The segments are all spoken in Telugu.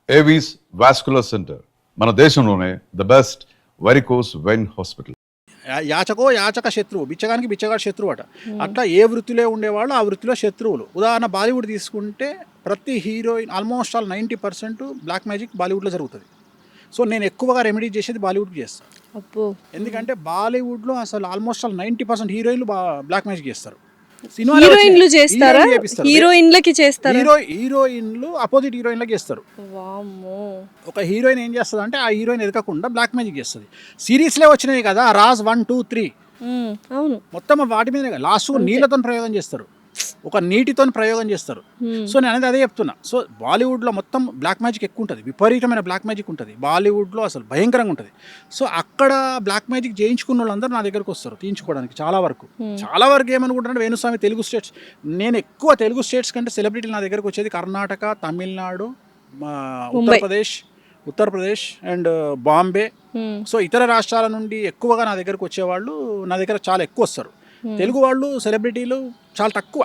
ఏవీస్ వాస్కులర్ సెంటర్ మన దేశంలోనే the best varicose vein hospital. యాచక శత్రువు, బిచ్చగానికి బిచ్చగాడు శత్రువు అట. అట్లా ఏ వృత్తిలో ఉండేవాళ్ళు ఆ వృత్తిలో శత్రువులు. ఉదాహరణ బాలీవుడ్ తీసుకుంటే ప్రతి heroine almost all 90% black magic బాలీవుడ్లో జరుగుతుంది. సో నేను ఎక్కువగా రెమెడీ చేసేది బాలీవుడ్కి చేస్తాను. ఎందుకంటే బాలీవుడ్లో అసలు ఆల్మోస్ట్ ఆల్ 90% హీరోయిన్లు బ్లాక్ మ్యాజిక్ చేస్తారు. హీరోయిన్లు చేస్తారా? హీరోయిన్లకి చేస్తారు. హీరోయిన్లు అపోజిట్ హీరోయిన్లకి చేస్తారు. ఒక హీరోయిన్ ఏం చేస్తుంది అంటే ఆ హీరోయిన్ ఎదగకుండా బ్లాక్ మ్యాజిక్ చేస్తుంది. సిరీస్లే వచ్చినాయి కదా, రాజ్ 1, 2, 3 అవును, మొత్తం వాటి మీద లాస్ట్ నీళ్ళతో ప్రయోగం చేస్తారు, ఒక నీటితో ప్రయోగం చేస్తారు. సో నేను అనేది అదే చెప్తున్నా. సో బాలీవుడ్లో మొత్తం బ్లాక్ మ్యాజిక్ ఎక్కువ ఉంటుంది, విపరీతమైన బ్లాక్ మ్యాజిక్ ఉంటుంది బాలీవుడ్లో, అసలు భయంకరంగా ఉంటుంది. సో అక్కడ బ్లాక్ మ్యాజిక్ చేయించుకున్న వాళ్ళందరూ నా దగ్గరకు వస్తారు తీయించుకోవడానికి. చాలా వరకు ఏమనుకుంటారంటే వేణుస్వామి తెలుగు స్టేట్స్, నేను ఎక్కువ తెలుగు స్టేట్స్ కంటే సెలబ్రిటీలు నా దగ్గరకు వచ్చేది కర్ణాటక, తమిళనాడు, ఉత్తరప్రదేశ్ అండ్ బాంబే. సో ఇతర రాష్ట్రాల నుండి ఎక్కువగా నా దగ్గరకు వచ్చేవాళ్ళు నా దగ్గర చాలా ఎక్కువ వస్తారు. తెలుగు వాళ్ళు సెలబ్రిటీలు చాలా తక్కువ.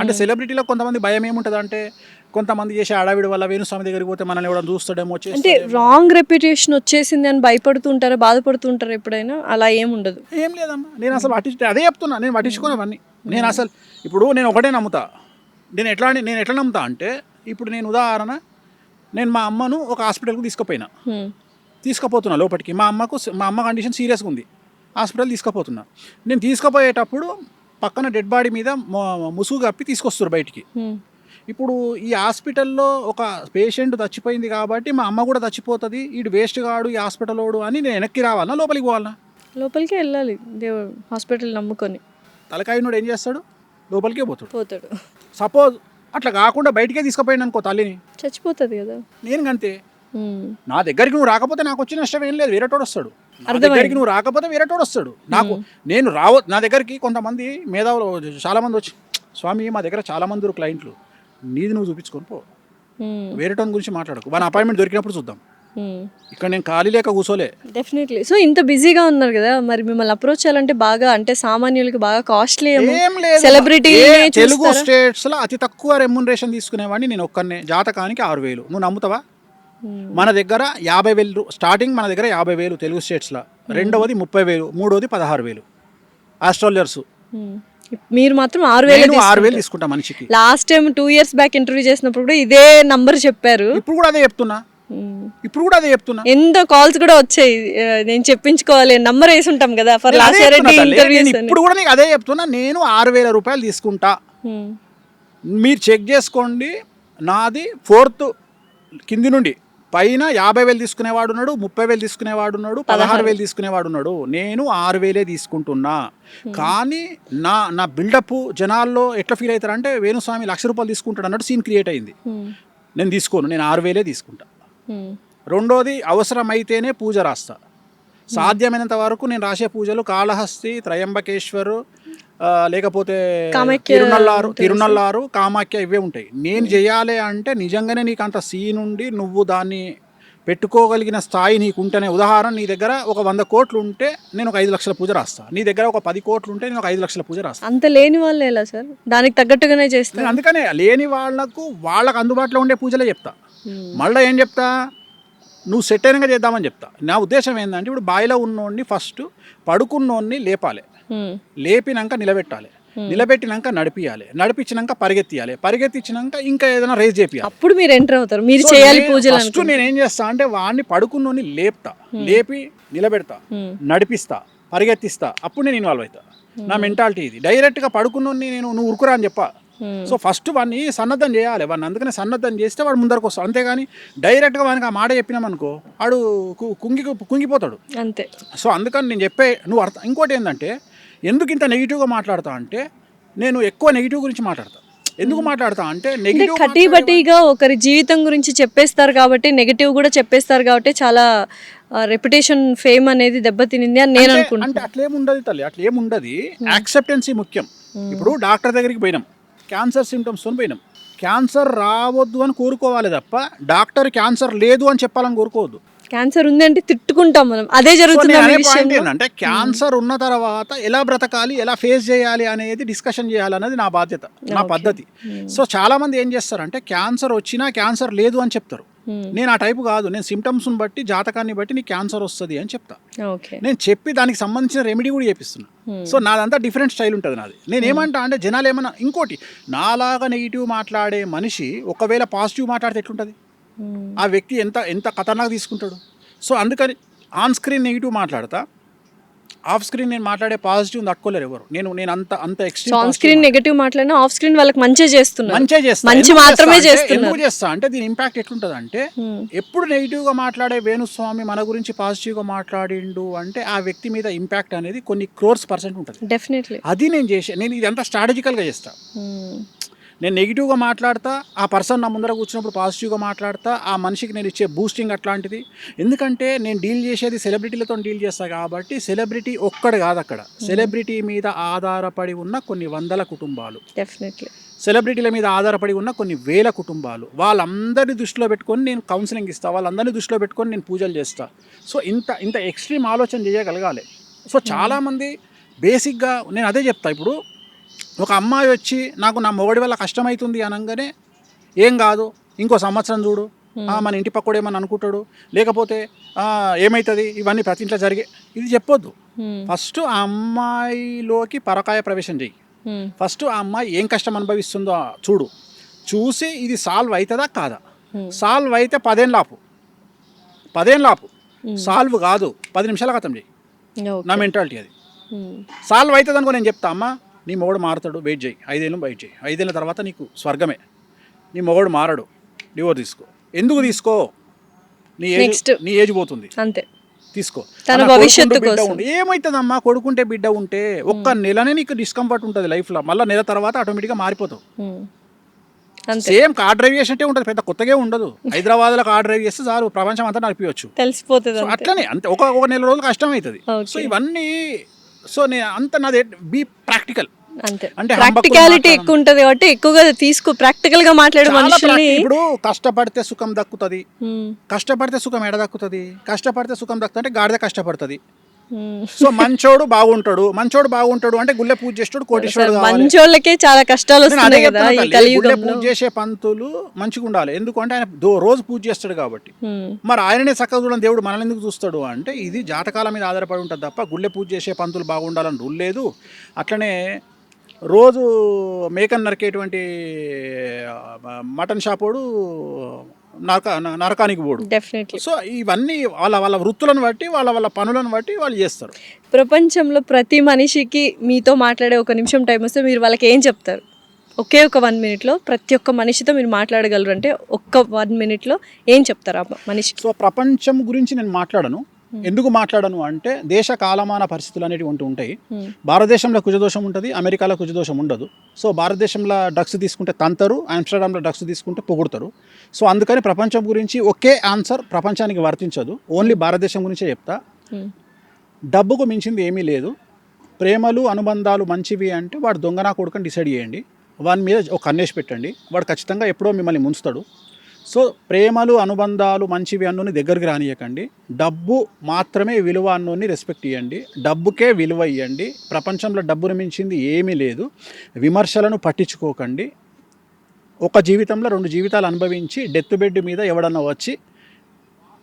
అంటే సెలబ్రిటీలో కొంతమంది భయం ఏముంటుంది అంటే, కొంతమంది చేసే ఆడావిడి వల్ల వేణుస్వామి దగ్గరికి పోతే మనల్ని ఎవరైనా చూస్తాడేమో, అంటే రాంగ్ రెప్యుటేషన్ వచ్చేసింది అని భయపడుతుంటారా, బాధపడుతుంటారా ఎప్పుడైనా? అలా ఏముండదు. ఏం లేదమ్మా, నేను అసలు అదే చెప్తున్నా, నేను పట్టించుకోనవన్నీ. నేను అసలు ఇప్పుడు నేను ఒకటే నమ్ముతా. నేను ఎట్లా నమ్ముతా అంటే, ఇప్పుడు నేను ఉదాహరణ, నేను మా అమ్మను ఒక హాస్పిటల్కి తీసుకుపోతున్నా లోపలికి. మా అమ్మ కండిషన్ సీరియస్గా ఉంది, హాస్పిటల్ తీసుకుపోతున్నా. నేను తీసుకుపోయేటప్పుడు పక్కన డెడ్ బాడీ మీద ముసుగు కప్పి తీసుకొస్తారు బయటికి. ఇప్పుడు ఈ హాస్పిటల్లో ఒక పేషెంట్ చచ్చిపోయింది కాబట్టి మా అమ్మ కూడా చచ్చిపోతుంది, వీడు వేస్ట్ కాడు ఈ హాస్పిటల్ వాడు అని నేను వెనక్కి రావాలన్నా లోపలికి పోవాలన్నా? లోపలికే వెళ్ళాలి. దేవుడు హాస్పిటల్ నమ్ముకొని తలకాయనోడు ఏం చేస్తాడు? లోపలికే పోతాడు. సపోజ్ అట్లా కాకుండా బయటికే తీసుకుపోయింది అనుకో, తల్లిని చచ్చిపోతుంది కదా. నేను అంతే, నా దగ్గరికి నువ్వు రాకపోతే నాకు వచ్చిన నష్టం ఏం లేదు, వేరేటోడు వస్తాడు. నా దగ్గరికి నువ్వు రాకపోతే వేరేటోడు వస్తాడు. నేను నా దగ్గరికి కొంతమంది మేధావులు చాలా మంది వచ్చి, స్వామి మా దగ్గర చాలా మంది క్లయింట్లు, నీది నువ్వు చూపించుకొని పో, వేరేటోని గురించి మాట్లాడకు, మన అపాయింట్మెంట్ దొరికినప్పుడు చూద్దాం, ఇక్కడ నేను ఖాళీ లేక కూర్చోలే. డెఫినెట్లీ. సో ఇంత బిజీగా ఉన్నారు కదా, మరి మిమ్మల్ని అప్రోచ్ చేయాలంటే బాగా, అంటే సామాన్యులకి బాగా కాస్ట్లీ. ఏం లేదు, సెలబ్రిటీ తెలుగు స్టేట్స్ లో అతి తక్కువ రెమ్యునరేషన్ తీసుకునేవాడిని నేను ఒక్కనే. జాతకానికి 6,000. నువ్వు నమ్ముతావా? మన దగ్గర 50,000 స్టార్టింగ్, మన దగ్గర 50,000 తెలుగు స్టేట్స్లో. రెండవది 30,000, మూడవది 16,000 ఆస్ట్రాలజర్స్. మీరు మాత్రం 6,000 తీసుకుంటా మనిషికి. Last time 2 years back interview చేసినప్పుడు కూడా ఇదే నంబర్ చెప్పారు. ఇప్పుడు కూడా అదే చెప్తున్నా. ఎంత కాల్స్ కూడా వచ్చాయి, నేను చెప్పించుకోవాలి, నంబర్ వేసి ఉంటాం కదా ఫర్ లాస్ట్ ఇయర్ ఇంటర్వ్యూస్. ఇప్పుడు కూడా నీకు అదే చెప్తున్నా, నేను 6,000 రూపాయలు తీసుకుంటా, మీరు చెక్ చేసుకోండి. నాది 4th కింది నుండి పైన 50,000 తీసుకునేవాడు ఉన్నాడు, 30,000 తీసుకునేవాడు ఉన్నాడు, 16,000 తీసుకునేవాడు ఉన్నాడు. నేను 6,000 తీసుకుంటున్నా. కానీ నా బిల్డప్ జనాల్లో ఎట్లా ఫీల్ అవుతారంటే, వేణుస్వామి 1,00,000 రూపాయలు తీసుకుంటాడు అన్నట్టు సీన్ క్రియేట్ అయింది. నేను తీసుకోను, నేను 6,000 తీసుకుంటా. రెండోది, అవసరమైతేనే పూజ రాస్తా. సాధ్యమైనంత వరకు నేను రాసే పూజలు కాళహస్తి, త్రయంబకేశ్వరు, లేకపోతే తిరునల్లారు, కామాఖ్య, ఇవే ఉంటాయి. నేను చేయాలి అంటే నిజంగానే నీకు అంత సీన్ ఉండి నువ్వు దాన్ని పెట్టుకోగలిగిన స్థాయి నీకు ఉంటేనే. ఉదాహరణ, నీ దగ్గర ఒక 100 కోట్లు ఉంటే నేను ఒక 5 లక్షల పూజ రాస్తా, నీ దగ్గర ఒక 10 కోట్లు ఉంటే నేను ఒక 5 లక్షల పూజ రాస్తా. అంత లేని వాళ్ళు ఎలా సార్? దానికి తగ్గట్టుగానే చేస్తాను. అందుకనే లేని వాళ్ళకు అందుబాటులో ఉండే పూజలే చెప్తా. మళ్ళీ ఏం చెప్తా, నువ్వు సెట్ అయినగా చేద్దామని చెప్తా. నా ఉద్దేశం ఏంటంటే, ఇప్పుడు బాయిలో ఉన్నోడిని ఫస్ట్ పడుకున్నోడిని లేపాలి, లేపినాక నిలబెట్టాలి, నిలబెట్టినాక నడిపించినాక పరిగెత్తించినాక ఇంకా ఏదైనా రేజ్ చేపియాలి. అప్పుడు మీరు ఎంటర్ అవుతారు, మీరు చేయాలి పూజలు. ఫస్ట్ నేను ఏం చేస్తా అంటే, వాడిని పడుకున్నోడిని లేపి నిలబెడతా, నడిపిస్తా, పరిగెత్తిస్తా, అప్పుడు నేను ఇన్వాల్వ్ అవుతా. నా మెంటాలిటీ ఇది. డైరెక్ట్గా పడుకున్నోడిని నువ్వు ఉరుకురా అని చెప్పా. సో ఫస్ట్ వాడిని సన్నద్ధం చేయాలి, వాడిని అందుకనే సన్నద్ధం చేస్తే వాడు ముందరకు వస్తాడు. అంతేగాని డైరెక్ట్గా వానికి ఆ మాట చెప్పినామనుకో వాడు కుంగిపోతాడు అంతే. సో అందుకని నేను నువ్వు ఇంకోటి ఏంటంటే, ఎందుకు ఇంత నెగిటివ్గా మాట్లాడతా అంటే, నేను ఎక్కువ నెగిటివ్ గురించి మాట్లాడతా. ఎందుకు మాట్లాడతా అంటే, నెగిటివ్ కటీబటీగా ఒకరి జీవితం గురించి చెప్పేస్తారు కాబట్టి, నెగిటివ్ కూడా చెప్పేస్తారు కాబట్టి చాలా రెప్యుటేషన్, ఫేమ్ అనేది దెబ్బతినింది అని నేను అనుకుంటున్నాను. అంటే అట్లేముండదు తల్లి, అట్లేముండదు. యాక్సెప్టెన్సీ ముఖ్యం. ఇప్పుడు డాక్టర్ దగ్గరికి పోయినాం, క్యాన్సర్ సిమ్టమ్స్తో పోయినాం, క్యాన్సర్ రావద్దు అని కోరుకోవాలి తప్ప డాక్టర్ క్యాన్సర్ లేదు అని చెప్పాలని కోరుకోవద్దు. క్యాన్సర్ ఉంది అంటే తిట్టుకుంటాం మనం, అదే జరుగుతుంది. ఏంటంటే క్యాన్సర్ ఉన్న తర్వాత ఎలా బ్రతకాలి, ఎలా ఫేస్ చేయాలి అనేది డిస్కషన్ చేయాలనేది నా బాధ్యత, నా పద్ధతి. సో చాలా మంది ఏం చేస్తారంటే, క్యాన్సర్ వచ్చినా క్యాన్సర్ లేదు అని చెప్తారు. నేను ఆ టైపు కాదు. నేను సిమ్టమ్స్ని బట్టి జాతకాన్ని బట్టి నీకు క్యాన్సర్ వస్తుంది అని చెప్తా. ఓకే. నేను చెప్పి దానికి సంబంధించిన రెమెడీ కూడా చేపిస్తున్నా. సో నాదంతా డిఫరెంట్ స్టైల్ ఉంటుంది నాది. నేను ఏమంటా అంటే జనాలు ఏమన్నా ఇంకోటి నాలాగా నెగిటివ్ మాట్లాడే మనిషి ఒకవేళ పాజిటివ్ మాట్లాడితే ఎట్లుంటుంది, ఆ వ్యక్తి ఎంత ఎంత ఖతర్నాక్ తీసుకుంటాడు. సో అందుకని ఆన్ స్క్రీన్ నెగిటివ్ మాట్లాడతా, ఆఫ్ స్క్రీన్ నేను మాట్లాడే పాజిటివ్ తట్టుకోలేరు ఎవరు. నేను అంత ఎక్స్ట్రీమ్ ఆన్ స్క్రీన్ నెగటివ్ మాట్లాడినా ఆఫ్ స్క్రీన్ వాళ్ళకి మంచిగా చేస్తున్నారు, మంచిగా చేస్తా. మంచి ఎందుకు మాత్రమే చేస్తా అంటే- చేస్తున్నారు. ఎందుకు చేస్తా అంటే దీని ఇంపాక్ట్ ఎట్లుంటుంది అంటే ఎప్పుడు నెగిటివ్గా మాట్లాడే వేణుస్వామి మన గురించి పాజిటివ్గా మాట్లాడిండు అంటే ఆ వ్యక్తి మీద ఇంపాక్ట్ అనేది కొన్ని క్రోర్స్% ఉంటుంది. డెఫినెట్లీ. అది నేను ఇదంతా స్ట్రాటజికల్గా చేస్తా. నేను నెగిటివ్గా మాట్లాడతా, ఆ పర్సన్ నా ముందర కూర్చున్నప్పుడు పాజిటివ్గా మాట్లాడతా, ఆ మనిషికి నేను ఇచ్చే బూస్టింగ్ అట్లాంటిది. ఎందుకంటే నేను డీల్ చేసేది సెలబ్రిటీలతో డీల్ చేస్తా కాబట్టి సెలబ్రిటీ ఒక్కడు కాదు, అక్కడ సెలబ్రిటీ మీద ఆధారపడి ఉన్న కొన్ని వందల కుటుంబాలు, డెఫినెట్లీ సెలబ్రిటీల మీద ఆధారపడి ఉన్న కొన్ని వేల కుటుంబాలు, వాళ్ళందరినీ దృష్టిలో పెట్టుకొని నేను కౌన్సిలింగ్ ఇస్తా, వాళ్ళందరినీ దృష్టిలో పెట్టుకొని నేను పూజలు చేస్తా. సో ఇంత ఎక్స్ట్రీమ్ ఆలోచన చేయగలగాలి. సో చాలామంది బేసిక్గా నేను అదే చెప్తా. ఇప్పుడు ఒక అమ్మాయి వచ్చి నాకు నా మొగడి వల్ల కష్టమవుతుంది అనగానే ఏం కాదు, ఇంకో సంవత్సరం చూడు, మన ఇంటి పక్కడు ఏమని అనుకుంటాడు, లేకపోతే ఏమవుతుంది, ఇవన్నీ ప్రతి ఇంట్లో జరిగే ఇది చెప్పొద్దు. ఫస్ట్ ఆ అమ్మాయిలోకి పరకాయ ప్రవేశం చెయ్యి. ఫస్ట్ ఆ అమ్మాయి ఏం కష్టం అనుభవిస్తుందో చూడు, చూసి ఇది సాల్వ్ అవుతుందా కాదా. సాల్వ్ అయితే 10 ఏళ్ళు ఆపు, సాల్వ్ కాదు 10 నిమిషాల గతం చెయ్యి. నా మెంటాలిటీ అది. సాల్వ్ అవుతుంది అనుకో నేను చెప్తా, అమ్మ నీ మొగడు మారుతాడు, వెయిట్ చేయి, 5 ఏళ్ళు వెయిట్ చేయి, 5 ఏళ్ళ తర్వాత నీకు స్వర్గమే. నీ మొగడు మారడు, డివోర్స్ తీసుకో. ఎందుకు తీసుకో, నీ ఏజ్ పోతుంది అంతే, తీసుకో. తన భవిష్యత్తు కోసం. ఏమవుతుందమ్మా కొడుకుంటే బిడ్డ ఉంటే ఒక్క నెలనే నీకు డిస్కంఫర్ట్ ఉంటుంది లైఫ్లో, మళ్ళీ నెల తర్వాత ఆటోమేటిక్గా మారిపోతావు. సేమ్ కార్ డ్రైవ్ చేసినట్టే ఉంటుంది, పెద్ద కొత్తగా ఉండదు. హైదరాబాద్లో కార్ డ్రైవ్ చేస్తే చాలు ప్రపంచం అంతా నడిపించవచ్చు, తెలిసిపోతుంది. అట్లనే అంతే ఒక నెల రోజులు కష్టం అవుతుంది. సో ఇవన్నీ నేను అంత నాది బీ ప్రాక్టికల్, అంటే ప్రాక్టికాలిటీ ఎక్కువ ఉంటది కాబట్టి ఎక్కువగా ప్రాక్టికల్ గా మాట్లాడే మనుషుల్ని. ఇప్పుడు కష్టపడితే సుఖం దక్కుతుంది, కష్టపడితే సుఖం ఎడ దక్కుతుంది, కష్టపడితే సుఖం దక్కుతుంది అంటే గాడిద కష్టపడుతుంది. సో మంచోడు బాగుంటాడు అంటే గుళ్ళె పూజ చేస్తాడు, కోటీశ్వరుడు. మంచోళ్ళకే చాలా కష్టాలు వస్తున్నాయి కదా ఈ కలియుగంలో. పూజ చేసే పంతులు మంచిగా ఉండాలి, ఎందుకంటే ఆయన రోజు పూజ చేస్తాడు కాబట్టి. మరి ఆయననే చక్కగా చూడని దేవుడు మనల్ని ఎందుకు చూస్తాడు అంటే ఇది జాతకాల మీద ఆధారపడి ఉంటుంది తప్ప గుళ్ళె పూజ చేసే పంతులు బాగుండాలని రూల్ లేదు. అట్లనే రోజు మేకన్ నరికేటువంటి మటన్ షాపోడు నరకానికి పోడు. డెఫినెట్లీ. సో ఇవన్నీ వాళ్ళ వృత్తులను బట్టి వాళ్ళ పనులను బట్టి వాళ్ళు చేస్తారు. ప్రపంచంలో ప్రతి మనిషికి మీతో మాట్లాడే 1 నిమిషం టైం వస్తే మీరు వాళ్ళకి ఏం చెప్తారు? ఒకే ఒక 1 మినిట్లో ప్రతి ఒక్క మనిషితో మీరు మాట్లాడగలరు అంటే ఒక్క 1 మినిట్లో ఏం చెప్తారు ఆ మనిషికి? సో ప్రపంచం గురించి నేను మాట్లాడను. ఎందుకు మాట్లాడను అంటే దేశ కాలమాన పరిస్థితులు అనేవి ఉంటాయి. భారతదేశంలో కుజదోషం ఉంటుంది, అమెరికాలో కుజదోషం ఉండదు. సో భారతదేశంలో డ్రగ్స్ తీసుకుంటే తంతరు, ఆమ్స్టర్డామ్లో డ్రగ్స్ తీసుకుంటే పొగుడతారు. సో అందుకని ప్రపంచం గురించి ఒకే ఆన్సర్ ప్రపంచానికి వర్తించదు, ఓన్లీ భారతదేశం గురించే చెప్తా. డబ్బుకు మించింది ఏమీ లేదు. ప్రేమలు అనుబంధాలు మంచివి అంటే వాడు దొంగనా కొడుకని డిసైడ్ చేయండి, వాని మీద ఒక కన్నేసి పెట్టండి, వాడు ఖచ్చితంగా ఎప్పుడో మిమ్మల్ని ముంచుతాడు. సో ప్రేమలు అనుబంధాలు మంచివి అన్నోని దగ్గరికి రానియకండి, డబ్బు మాత్రమే విలువ అన్నోని రెస్పెక్ట్ ఇవ్వండి, డబ్బుకే విలువ ఇవ్వండి. ప్రపంచంలో డబ్బును మించింది ఏమీ లేదు. విమర్శలను పట్టించుకోకండి. ఒక జీవితంలో 2 జీవితాలు అనుభవించి డెత్ బెడ్ మీద ఎవడన్నా వచ్చి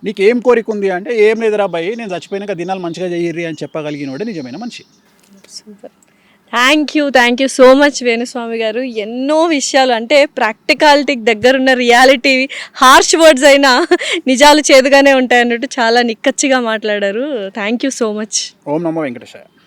నీకు ఏం కోరిక ఉంది అంటే ఏం లేదురా అబ్బాయి నేను చచ్చిపోయినాక దినాలు మంచిగా చెయ్యిర్రి అని చెప్పగలిగినోడే నిజమైన మనిషి. Super, thank you so much Venu Swamy గారు. ఎన్నో విషయాలు అంటే ప్రాక్టికాలిటీకి దగ్గరున్న రియాలిటీ, హార్ష్ వర్డ్స్ అయినా నిజాలు చేదుగానే ఉంటాయి అన్నట్టు చాలా నిక్కచ్చిగా మాట్లాడారు. Thank you so much. ఓం నమో వెంకటేశాయ.